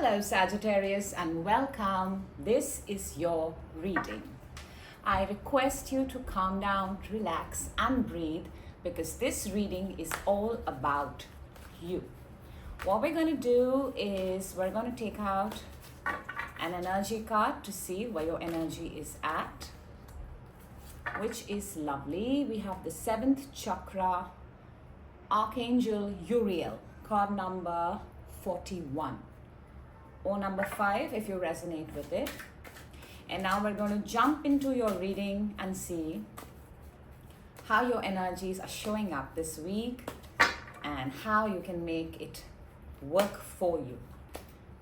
Hello, Sagittarius, and welcome. This is your reading. I request you to calm down, relax, and breathe because this reading is all about you. What we're going to do is we're going to take out an energy card to see where your energy is at, which is lovely. We have the 7th chakra, Archangel Uriel, card number 41. Or number 5 if you resonate with it. And now we're going to jump into your reading and see how your energies are showing up this week and how you can make it work for you.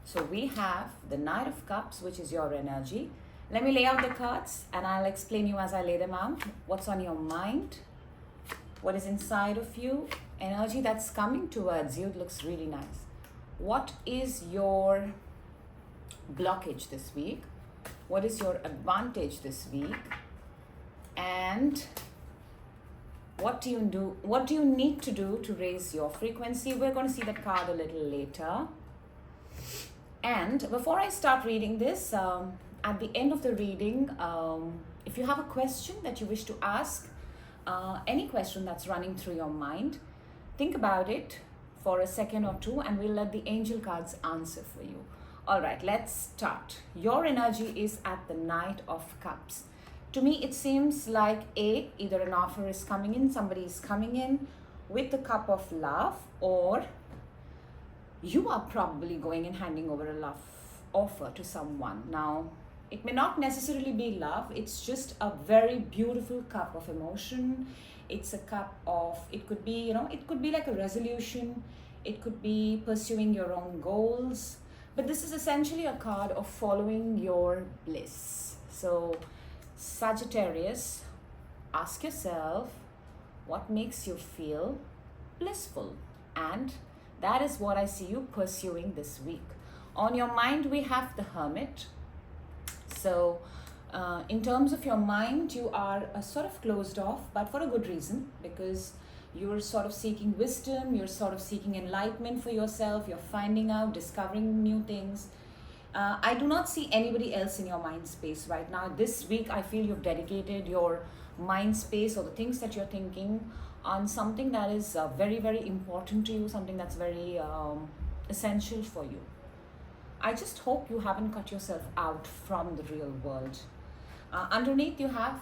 So we have the Knight of Cups, which is your energy. Let me lay out the cards and I'll explain you as I lay them out. What's on your mind? What is inside of you? Energy that's coming towards you. It looks really nice. What is your blockage this week? What is your advantage this week? And what do you need to do to raise your frequency? We're going to see that card a little later. And before I start reading this, at the end of the reading, if you have a question that you wish to ask, any question that's running through your mind, think about it for a second or two and we'll let the angel cards answer for you. All right, let's start. Your energy is at the Knight of Cups. To me, it seems like either an offer is coming in, somebody is coming in with the cup of love, or you are probably going and handing over a love offer to someone. Now, it may not necessarily be love. It's just a very beautiful cup of emotion. It's a cup of, it could be, it could be like a resolution. It could be pursuing your own goals. But this is essentially a card of following your bliss. So, Sagittarius, ask yourself, what makes you feel blissful? And that is what I see you pursuing this week. On your mind, we have the Hermit. So, in terms of your mind, you are sort of closed off, but for a good reason, because you're sort of seeking wisdom, you're sort of seeking enlightenment for yourself, you're finding out, discovering new things. I do not see anybody else in your mind space right now. This week, I feel you've dedicated your mind space or the things that you're thinking on something that is very, very important to you, something that's very essential for you. I just hope you haven't cut yourself out from the real world. Underneath, you have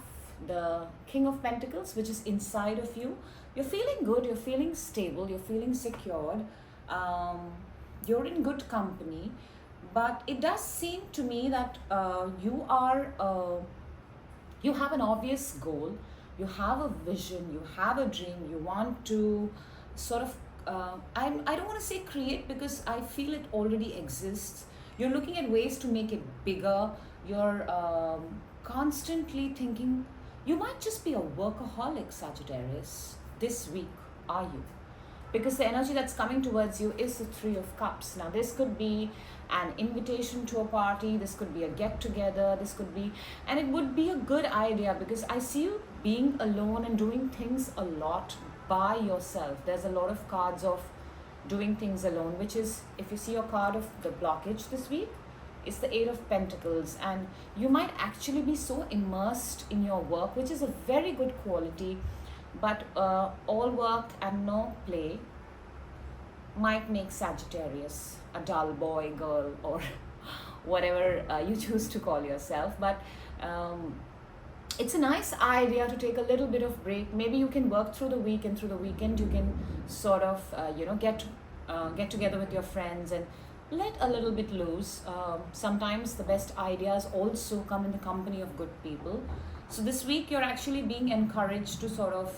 the King of Pentacles, which is inside of you. You're feeling good, you're feeling stable, you're feeling secured, you're in good company, but it does seem to me that you have an obvious goal, you have a vision, you have a dream, you want to sort of, I don't want to say create because I feel it already exists. You're looking at ways to make it bigger, you're constantly thinking. You might just be a workaholic, Sagittarius. This week, are you? Because the energy that's coming towards you is the 3 of Cups. Now, this could be an invitation to a party. This could be a get-together. This could be... And it would be a good idea because I see you being alone and doing things a lot by yourself. There's a lot of cards of doing things alone, which is, if you see your card of the blockage this week, it's the 8 of Pentacles, and you might actually be so immersed in your work, which is a very good quality, but all work and no play might make Sagittarius a dull boy, girl, or whatever you choose to call yourself. But it's a nice idea to take a little bit of break. Maybe you can work through the week, and through the weekend you can sort of get together with your friends and let a little bit loose. Sometimes the best ideas also come in the company of good people. So this week you're actually being encouraged to sort of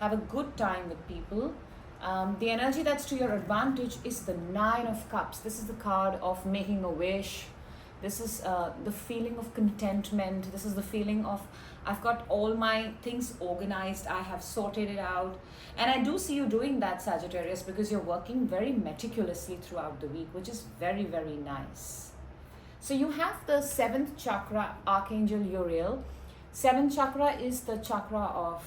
have a good time with people. The energy that's to your advantage is the 9 of Cups. This is the card of making a wish. This is the feeling of contentment. This is the feeling of, I've got all my things organized. I have sorted it out. And I do see you doing that, Sagittarius, because you're working very meticulously throughout the week, which is very, very nice. So you have the 7th chakra, Archangel Uriel. 7th chakra is the chakra of,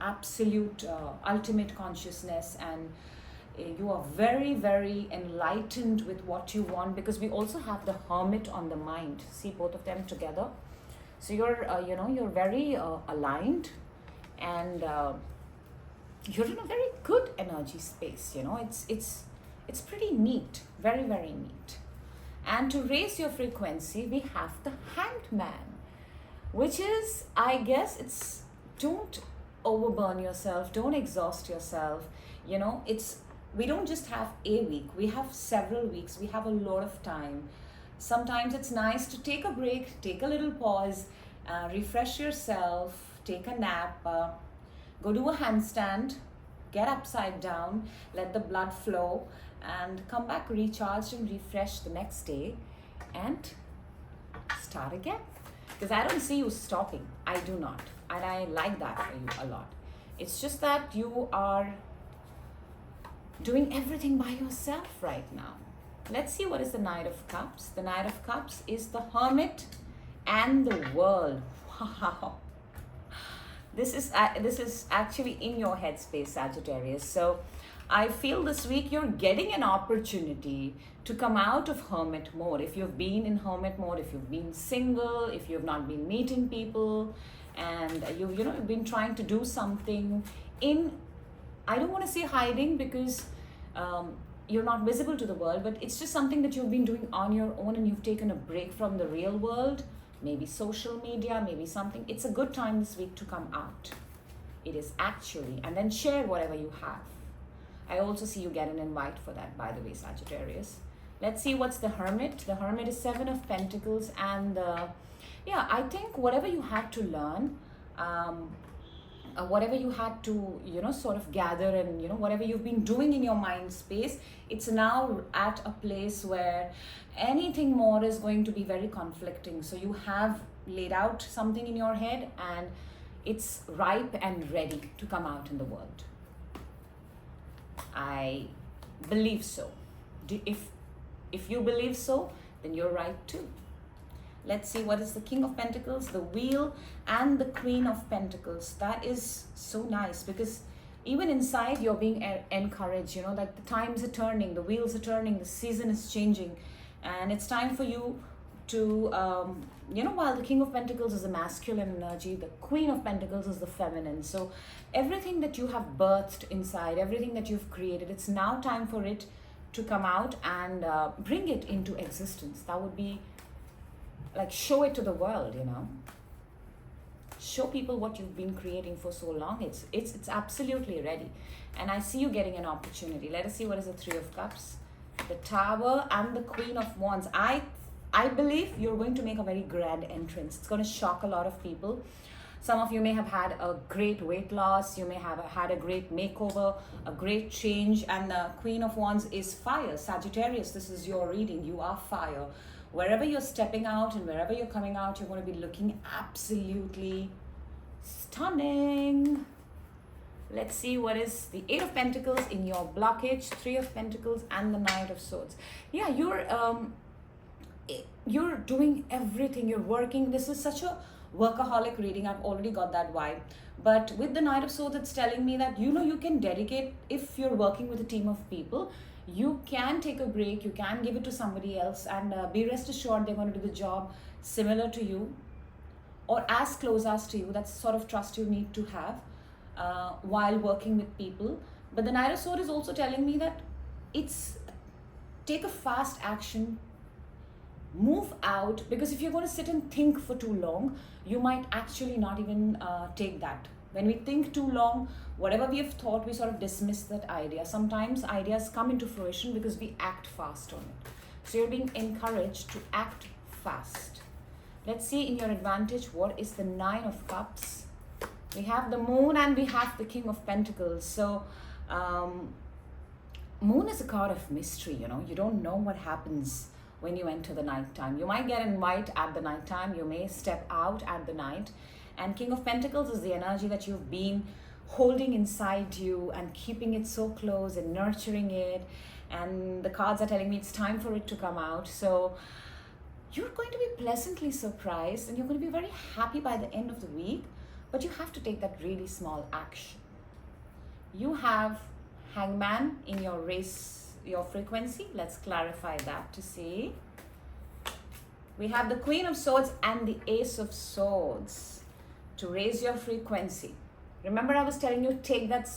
absolute, ultimate consciousness. And You are very, very enlightened with what you want, because we also have the Hermit on the mind. See both of them together. So you're, you're very aligned, and you're in a very good energy space. It's pretty neat, very, very neat. And to raise your frequency, we have the Hanged Man, which is, I guess, it's don't overburn yourself, don't exhaust yourself. It's, we don't just have a week, we have several weeks, we have a lot of time. Sometimes it's nice to take a break, take a little pause, refresh yourself, take a nap, go do a handstand, get upside down, let the blood flow, and come back recharged and refreshed the next day, and start again. Because I don't see you stopping. I do not. And I like that for you a lot. It's just that you are doing everything by yourself right now. Let's see what is the Knight of Cups. The Knight of Cups is the Hermit and the World. Wow. This is actually in your headspace, Sagittarius. So I feel this week you're getting an opportunity to come out of hermit mode. If you've been in hermit mode, if you've been single, if you've not been meeting people, and you've been trying to do something in, I don't want to say hiding, because you're not visible to the world, but it's just something that you've been doing on your own, and you've taken a break from the real world, maybe social media, maybe something. It's a good time this week to come out. It is actually, and then share whatever you have. I also see you get an invite for that, by the way, Sagittarius. Let's see what's the Hermit. The Hermit is 7 of Pentacles, and I think whatever you had to learn, whatever you had to, sort of gather, and, whatever you've been doing in your mind space, it's now at a place where anything more is going to be very conflicting. So you have laid out something in your head, and it's ripe and ready to come out in the world. I believe so. If you believe so, then you're right too. Let's see what is the King of Pentacles, the Wheel, and the Queen of Pentacles. That is so nice, because even inside you're being encouraged, like the times are turning, the wheels are turning, the season is changing, and it's time for you to, while the King of Pentacles is the masculine energy, the Queen of Pentacles is the feminine. So everything that you have birthed inside, everything that you've created, it's now time for it to come out and bring it into existence. That would be like, show it to the world, show people what you've been creating for so long. It's absolutely ready, and I see you getting an opportunity. Let us see what is the Three of Cups, the Tower, and the Queen of Wands. I believe you're going to make a very grand entrance. It's going to shock a lot of people. Some of you may have had a great weight loss. You may have had a great makeover, a great change. And the Queen of Wands is fire. Sagittarius, this is your reading. You are fire. Wherever you're stepping out and wherever you're coming out, you're going to be looking absolutely stunning. Let's see what is the Eight of Pentacles in your blockage, Three of Pentacles, and the Knight of Swords. Yeah, you're doing everything. You're working. This is such a workaholic reading. I've already got that vibe. But with the Knight of Swords, it's telling me that, you can dedicate, if you're working with a team of people, you can take a break, you can give it to somebody else, and be rest assured they're going to do the job similar to you or as close as to you. That's the sort of trust you need to have while working with people. But the Knight of Swords is also telling me that it's take a fast action, move out, because if you're going to sit and think for too long, you might actually not even take that. When we think too long, whatever we have thought, we sort of dismiss that idea. Sometimes ideas come into fruition because we act fast on it. So you're being encouraged to act fast. Let's see in your advantage, what is the Nine of Cups? We have the Moon and we have the King of Pentacles. So Moon is a card of mystery, you don't know what happens when you enter the nighttime. You might get an invite at the nighttime, you may step out at the night. And King of Pentacles is the energy that you've been holding inside you and keeping it so close and nurturing it. And the cards are telling me it's time for it to come out. So you're going to be pleasantly surprised and you're going to be very happy by the end of the week. But you have to take that really small action. You have Hangman in your your frequency. Let's clarify that to see. We have the Queen of Swords and the Ace of Swords to raise your frequency. Remember, I was telling you, take that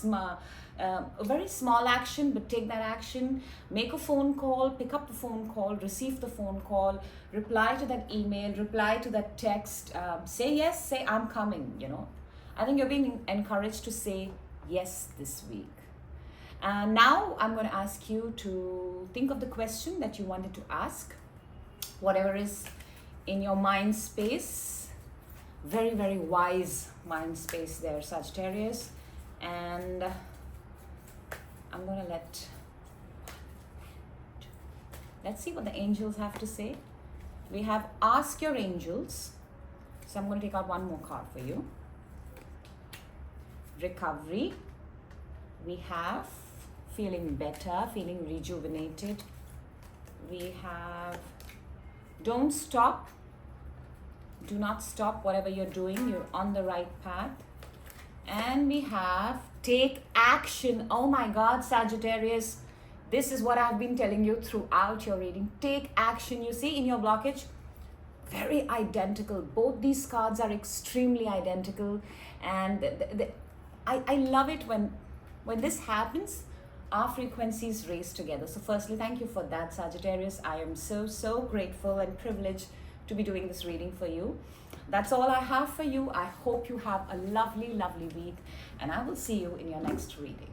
a very small action, but take that action. Make a phone call, pick up the phone call, receive the phone call, reply to that email, reply to that text. Say yes, say I'm coming, you know. I think you're being encouraged to say yes this week. And now I'm going to ask you to think of the question that you wanted to ask. Whatever is in your mind space. Very, very wise mind space there, Sagittarius. And I'm going to let's see what the angels have to say. We have ask your angels. So I'm going to take out one more card for you. Recovery. We have feeling better, feeling rejuvenated. We have don't stop. Do not stop whatever you're doing. You're on the right path. And we have take action. Oh my God, Sagittarius. This is what I've been telling you throughout your reading. Take action. You see in your blockage, very identical. Both these cards are extremely identical. And I love it when this happens, our frequencies raise together. So firstly, thank you for that, Sagittarius. I am so grateful and privileged to be doing this reading for you. That's all I have for you. I hope you have a lovely week, and I will see you in your next reading.